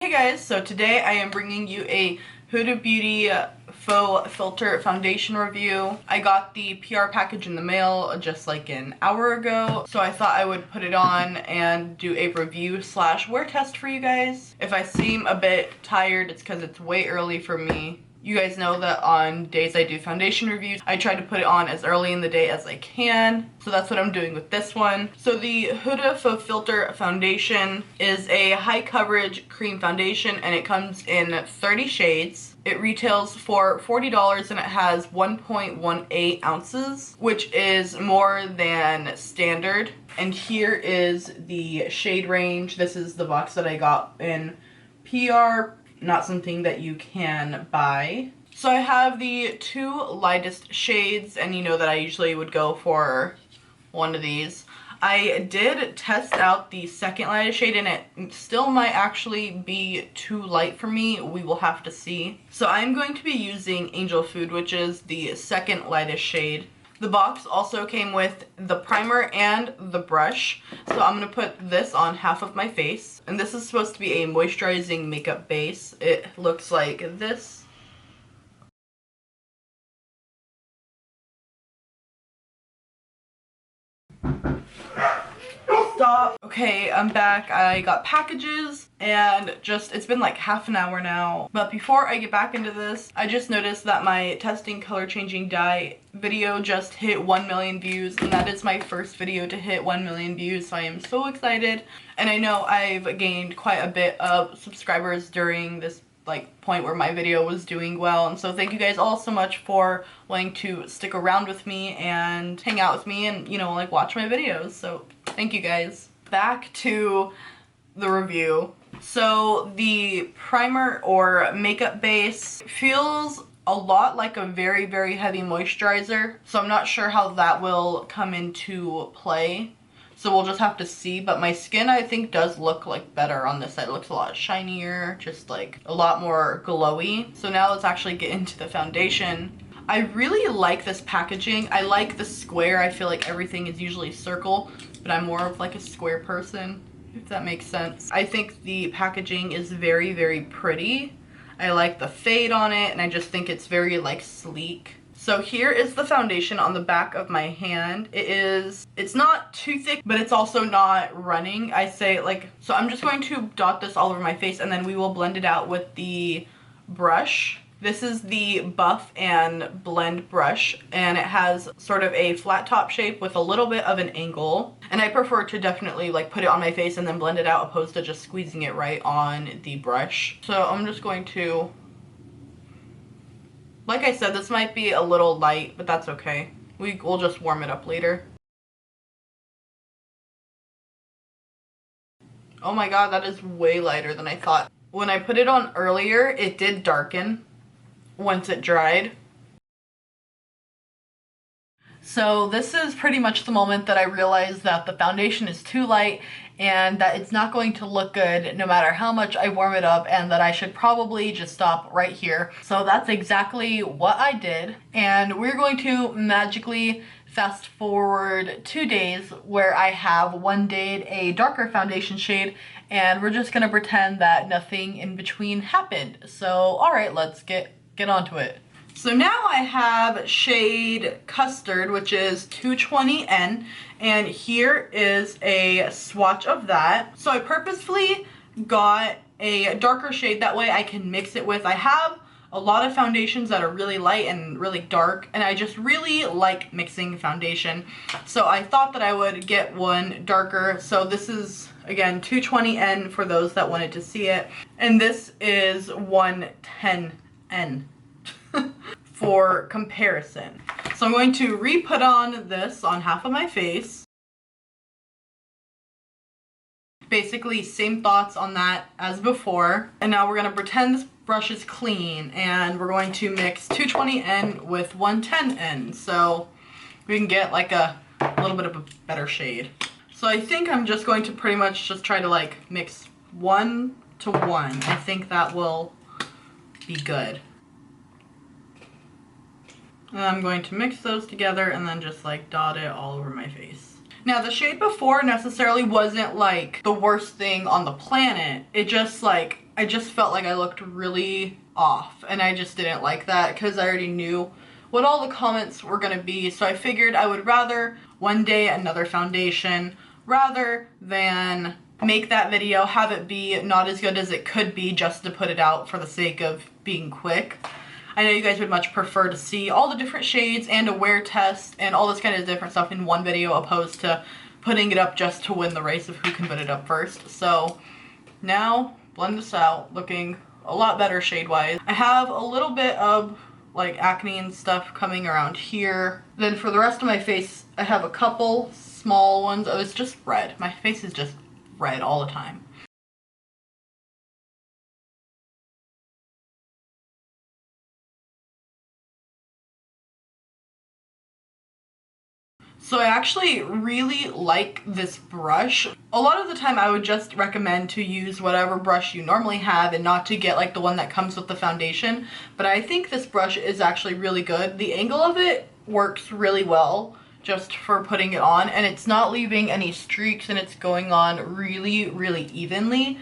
Hey guys, so today I am bringing you a Huda Beauty Faux Filter foundation review. I got the PR package in the mail just like an hour ago, so I thought I would put it on and do a review slash wear test for you guys. If I seem a bit tired, it's because it's way early for me. You guys know that on days I do foundation reviews, I try to put it on as early in the day as I can. So that's what I'm doing with this one. So the Huda Faux Filter foundation is a high coverage cream foundation and it comes in 30 shades. It retails for $40 and it has 1.18 ounces, which is more than standard. And here is the shade range. This is the box that I got in PR. Not something that you can buy. So I have the two lightest shades, and you know that I usually would go for one of these. I did test out the second lightest shade and it still might actually be too light for me. We will have to see. So I'm going to be using Angel Food, which is the second lightest shade. The box also came with the primer and the brush. So I'm going to put this on half of my face. And this is supposed to be a moisturizing makeup base. It looks like this. Stop. Okay, I'm back. I got packages and it's been like half an hour now. But before I get back into this, I just noticed that my testing color changing dye video just hit 1 million views, and that is my first video to hit 1 million views, so I am so excited. And I know I've gained quite a bit of subscribers during this point where my video was doing well, and so thank you guys all so much for wanting to stick around with me and hang out with me and, you know, like watch my videos. So thank you guys. Back to the review. So the primer or makeup base feels a lot like a very, very heavy moisturizer. So I'm not sure how that will come into play. So we'll just have to see, but my skin I think does look like better on this side. It looks a lot shinier, just like a lot more glowy. So now let's actually get into the foundation. I really like this packaging. I like the square. I feel like everything is usually circle, but I'm more of like a square person, if that makes sense. I think the packaging is very, very pretty. I like the fade on it, and I just think it's very like sleek. So here is the foundation on the back of my hand. It's not too thick, but it's also not running. I say so I'm just going to dot this all over my face and then we will blend it out with the brush. This is the Buff and Blend brush, and it has sort of a flat top shape with a little bit of an angle. And I prefer to definitely put it on my face and then blend it out opposed to just squeezing it right on the brush. So I'm just going to, like I said, this might be a little light, but that's okay. We'll just warm it up later. Oh my god, that is way lighter than I thought. When I put it on earlier, it did darken once it dried. So this is pretty much the moment that I realized that the foundation is too light and that it's not going to look good no matter how much I warm it up, and that I should probably just stop right here. So that's exactly what I did, and we're going to magically fast forward 2 days where I have one day a darker foundation shade, and we're just gonna pretend that nothing in between happened. So alright, let's get onto it. So now I have shade Custard, which is 220N, and here is a swatch of that. So I purposefully got a darker shade, that way I can mix it with. I have a lot of foundations that are really light and really dark, and I just really like mixing foundation. So I thought that I would get one darker. So this is, again, 220N for those that wanted to see it, and this is 110N. For comparison. So I'm going to re-put on this on half of my face. Basically same thoughts on that as before. And now we're going to pretend this brush is clean, and we're going to mix 220N with 110N so we can get like a little bit of a better shade. So I think I'm just going to pretty much just try to mix 1 to 1. I think that will be good. And I'm going to mix those together and then just dot it all over my face. Now the shade before necessarily wasn't the worst thing on the planet. It just I just felt like I looked really off, and I just didn't like that because I already knew what all the comments were gonna be. So I figured I would rather one day another foundation rather than make that video, have it be not as good as it could be just to put it out for the sake of being quick. I know you guys would much prefer to see all the different shades and a wear test and all this kind of different stuff in one video opposed to putting it up just to win the race of who can put it up first. So now blend this out, looking a lot better shade-wise. I have a little bit of like acne and stuff coming around here. Then for the rest of my face, I have a couple small ones. Oh, it's just red. My face is just red all the time. So I actually really like this brush. A lot of the time I would just recommend to use whatever brush you normally have and not to get like the one that comes with the foundation. But I think this brush is actually really good. The angle of it works really well just for putting it on, and it's not leaving any streaks, and it's going on really, really evenly.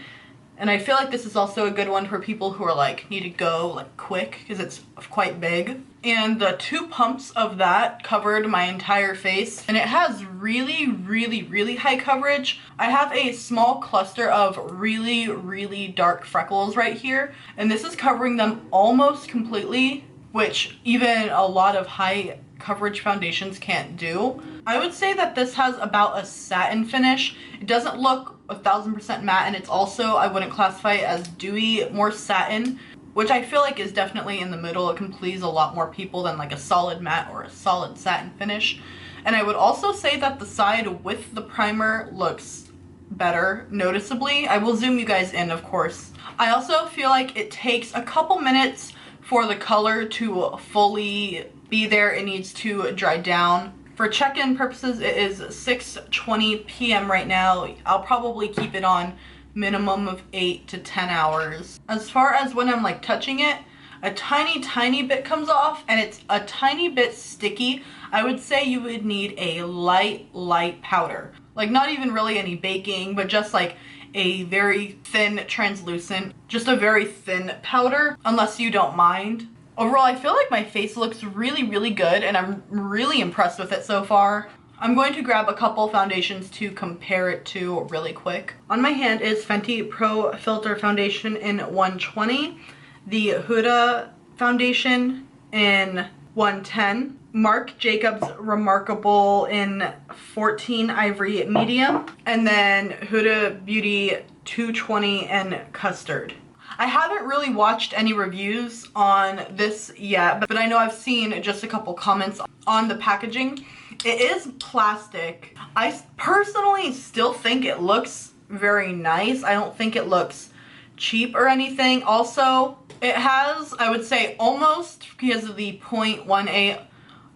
And I feel like this is also a good one for people who are like, need to go like quick because it's quite big. And the 2 pumps of that covered my entire face, and it has really, really, really high coverage. I have a small cluster of really, really dark freckles right here, and this is covering them almost completely, which even a lot of high coverage foundations can't do. I would say that this has about a satin finish. It doesn't look 1000% matte, and it's also, I wouldn't classify it as dewy, more satin, which I feel like is definitely in the middle. It can please a lot more people than like a solid matte or a solid satin finish. And I would also say that the side with the primer looks better noticeably. I will zoom you guys in, of course. I also feel like it takes a couple minutes for the color to fully be there. It needs to dry down. For check-in purposes, it is 6:20 p.m. right now. I'll probably keep it on minimum of 8 to 10 hours. As far as when I'm like touching it, a tiny bit comes off, and it's a tiny bit sticky. I would say you would need a light powder. Like not even really any baking, but just like a very thin translucent, just a very thin powder, unless you don't mind. Overall, I feel like my face looks really, really good, and I'm really impressed with it so far. I'm going to grab a couple foundations to compare it to really quick. On my hand is Fenty Pro Filter Foundation in 120, the Huda Foundation in 110, Marc Jacobs Remarkable in 14 Ivory Medium, and then Huda Beauty 220 and Custard. I haven't really watched any reviews on this yet, but I know I've seen just a couple comments on the packaging. It is plastic. I personally still think it looks very nice. I don't think it looks cheap or anything. Also, it has, I would say almost, because of the 0.18,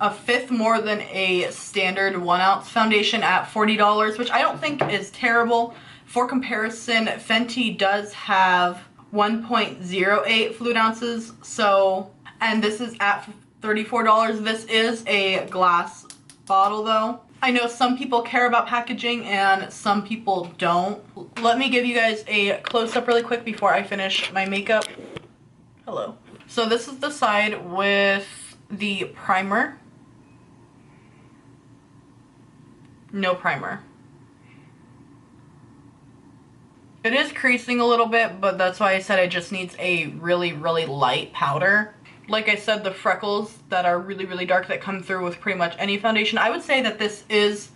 a fifth more than a standard 1 ounce foundation at $40, which I don't think is terrible. For comparison, Fenty does have 1.08 fluid ounces, so, and this is at $34. This is a glass bottle though. I know some people care about packaging and some people don't. Let me give you guys a close-up really quick before I finish my makeup. Hello. So this is the side with the primer. No primer. It is creasing a little bit, but that's why I said it just needs a really, really light powder. Like I said, the freckles that are really, really dark that come through with pretty much any foundation, I would say that this is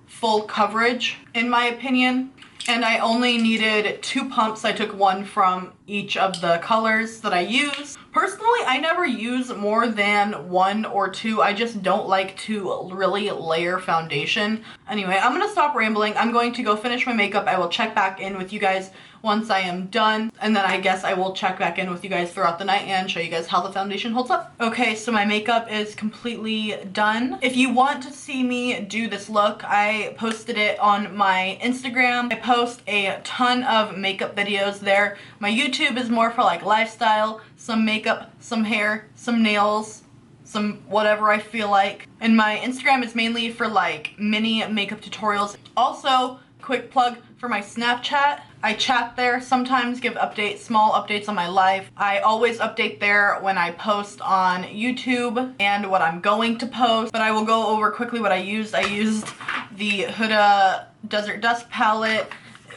full coverage, in my opinion. And I only needed 2 pumps. I took 1 from each of the colors that I use. Personally, I never use more than 1 or 2. I just don't like to really layer foundation. Anyway, I'm gonna stop rambling. I'm going to go finish my makeup. I will check back in with you guys once I am done, and then I guess I will check back in with you guys throughout the night and show you guys how the foundation holds up. Okay, so my makeup is completely done. If you want to see me do this look, I posted it on my Instagram. I post a ton of makeup videos there. My YouTube is more for like lifestyle, some makeup, some hair, some nails, some whatever I feel like. And my Instagram is mainly for like mini makeup tutorials. Also, quick plug for my Snapchat. I chat there sometimes, give updates, small updates on my life. I always update there when I post on YouTube and what I'm going to post, but I will go over quickly what I used. I used the Huda Desert Dust palette,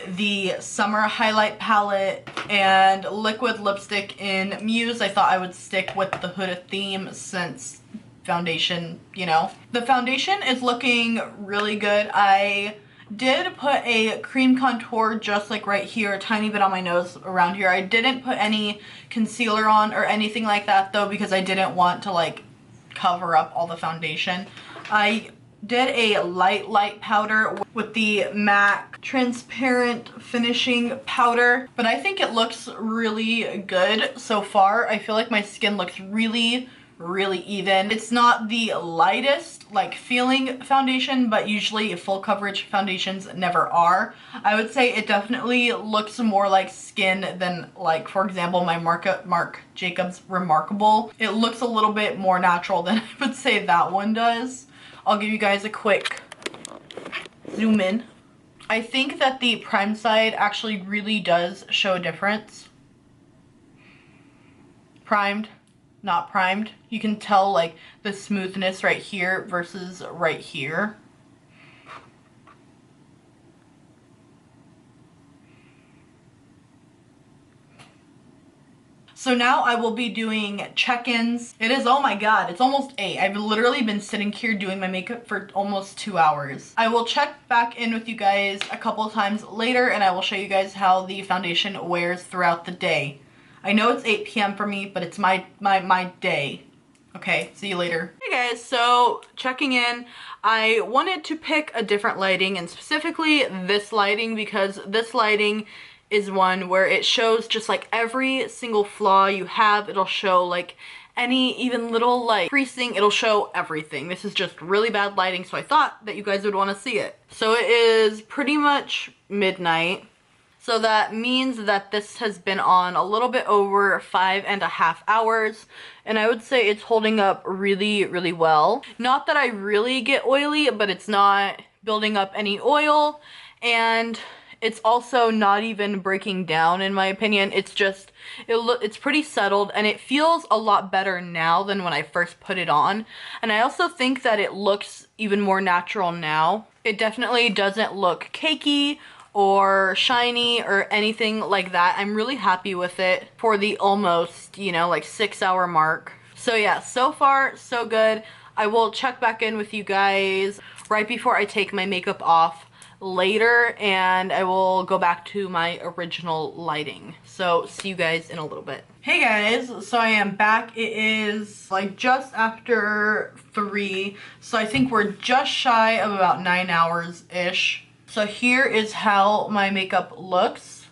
the Summer Highlight palette, and liquid lipstick in Muse. I thought I would stick with the Huda theme since foundation, you know. The foundation is looking really good. I did put a cream contour just like right here, a tiny bit on my nose around here. I didn't put any concealer on or anything like that though, because I didn't want to like cover up all the foundation. I did a light powder with the MAC transparent finishing powder, but I think it looks really good so far. I feel like my skin looks really even. It's not the lightest like feeling foundation, but usually full coverage foundations never are. I would say it definitely looks more like skin than like, for example, my Marc Jacobs Remarkable. It looks a little bit more natural than I would say that one does. I'll give you guys a quick zoom in. I think that the prime side actually really does show a difference. Primed, not primed. You can tell like the smoothness right here versus right here. So now I will be doing check-ins. It is, oh my god, it's almost 8. I've literally been sitting here doing my makeup for almost 2 hours. I will check back in with you guys a couple of times later and I will show you guys how the foundation wears throughout the day. I know it's 8 p.m. for me, but it's my day. Okay, see you later. Hey guys, so checking in. I wanted to pick a different lighting, and specifically this lighting, because this lighting is one where it shows just like every single flaw you have. It'll show like any even little like creasing, it'll show everything. This is just really bad lighting, so I thought that you guys would want to see it. So it is pretty much midnight. So that means that this has been on a little bit over 5.5 hours, and I would say it's holding up really well. Not that I really get oily, but it's not building up any oil, and it's also not even breaking down in my opinion. It's just, it's pretty settled, and it feels a lot better now than when I first put it on. And I also think that it looks even more natural now. It definitely doesn't look cakey or shiny or anything like that. I'm really happy with it for the almost, you know, like 6-hour mark. So yeah, so far so good. I will check back in with you guys right before I take my makeup off later, and I will go back to my original lighting. So see you guys in a little bit. Hey guys, so I am back. It is like just after 3, so I think we're just shy of about 9 hours ish. So here is how my makeup looks.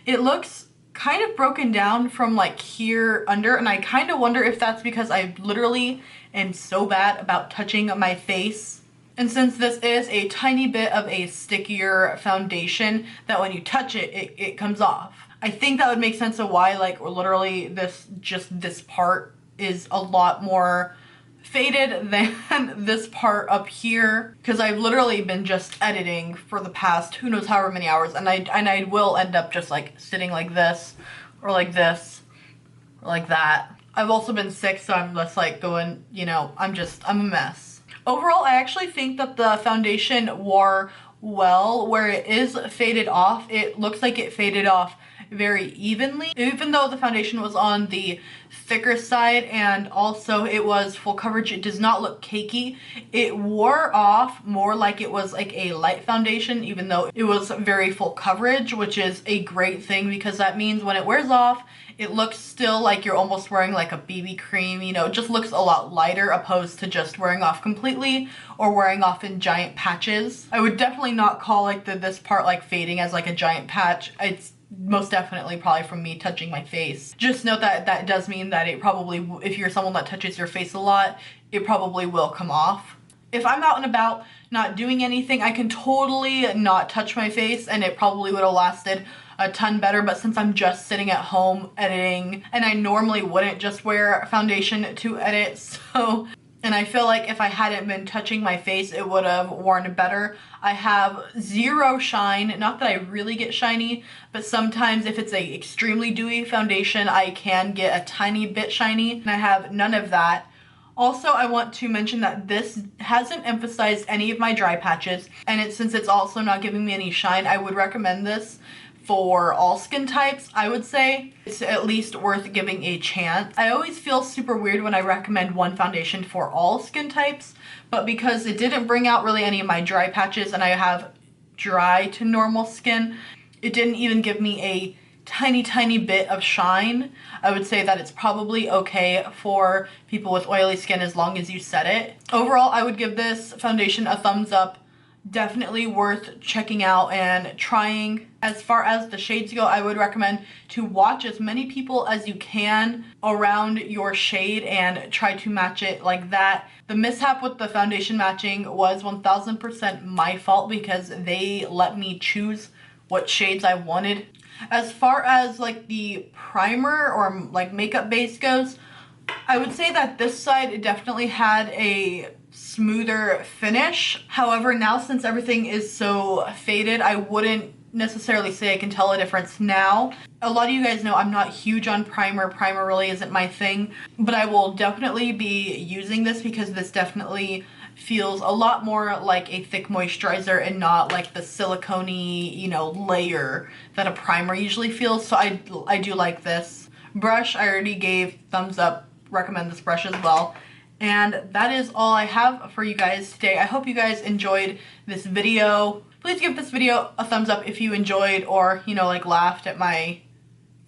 It looks kind of broken down from like here under, and I kind of wonder if that's because I literally am so bad about touching my face. And since this is a tiny bit of a stickier foundation, that when you touch it, it comes off. I think that would make sense of why like literally this part is a lot more faded than this part up here, because I've literally been just editing for the past who knows however many hours, and I will end up just like sitting like this or like this or like that. I've also been sick, so I'm just like going, you know, I'm a mess. Overall, I actually think that the foundation wore well. Where it is faded off, it looks like it faded off very evenly, even though the foundation was on the thicker side and also it was full coverage. It does not look cakey. It wore off more like it was like a light foundation, even though it was very full coverage, which is a great thing because that means when it wears off, it looks still like you're almost wearing like a BB cream, you know, it just looks a lot lighter opposed to just wearing off completely or wearing off in giant patches. I would definitely not call like this part like fading as like a giant patch. It's most definitely probably from me touching my face. Just note that that does mean that it probably, if you're someone that touches your face a lot, it probably will come off. If I'm out and about not doing anything, I can totally not touch my face and it probably would have lasted a ton better, but since I'm just sitting at home editing, and I normally wouldn't just wear foundation to edit, so and I feel like if I hadn't been touching my face, it would have worn better. I have zero shine. Not that I really get shiny, but sometimes if it's a extremely dewy foundation, I can get a tiny bit shiny, and I have none of that. Also, I want to mention that this hasn't emphasized any of my dry patches, and since it's also not giving me any shine, I would recommend this for all skin types. I would say it's at least worth giving a chance. I always feel super weird when I recommend one foundation for all skin types, but because it didn't bring out really any of my dry patches and I have dry to normal skin, it didn't even give me a tiny bit of shine. I would say that it's probably okay for people with oily skin as long as you set it. Overall, I would give this foundation a thumbs up. Definitely worth checking out and trying. As far as the shades go, I would recommend to watch as many people as you can around your shade and try to match it like that. The mishap with the foundation matching was 1000% my fault because they let me choose what shades I wanted. As far as like the primer or like makeup base goes, I would say that this side definitely had a smoother finish. However, now since everything is so faded, I wouldn't necessarily say I can tell a difference now. A lot of you guys know I'm not huge on primer. Primer really isn't my thing, but I will definitely be using this because this definitely feels a lot more like a thick moisturizer and not like the silicone-y, you know, layer that a primer usually feels. So I do like this. Brush, I already gave thumbs up, recommend this brush as well. And that is all I have for you guys today. I hope you guys enjoyed this video. Please give this video a thumbs up if you enjoyed or, you know, like laughed at my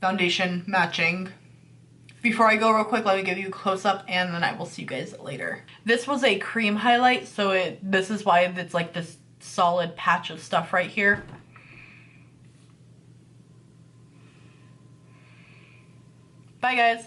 foundation matching. Before I go real quick, let me give you a close-up and then I will see you guys later. This was a cream highlight, so this is why it's like this solid patch of stuff right here. Bye guys.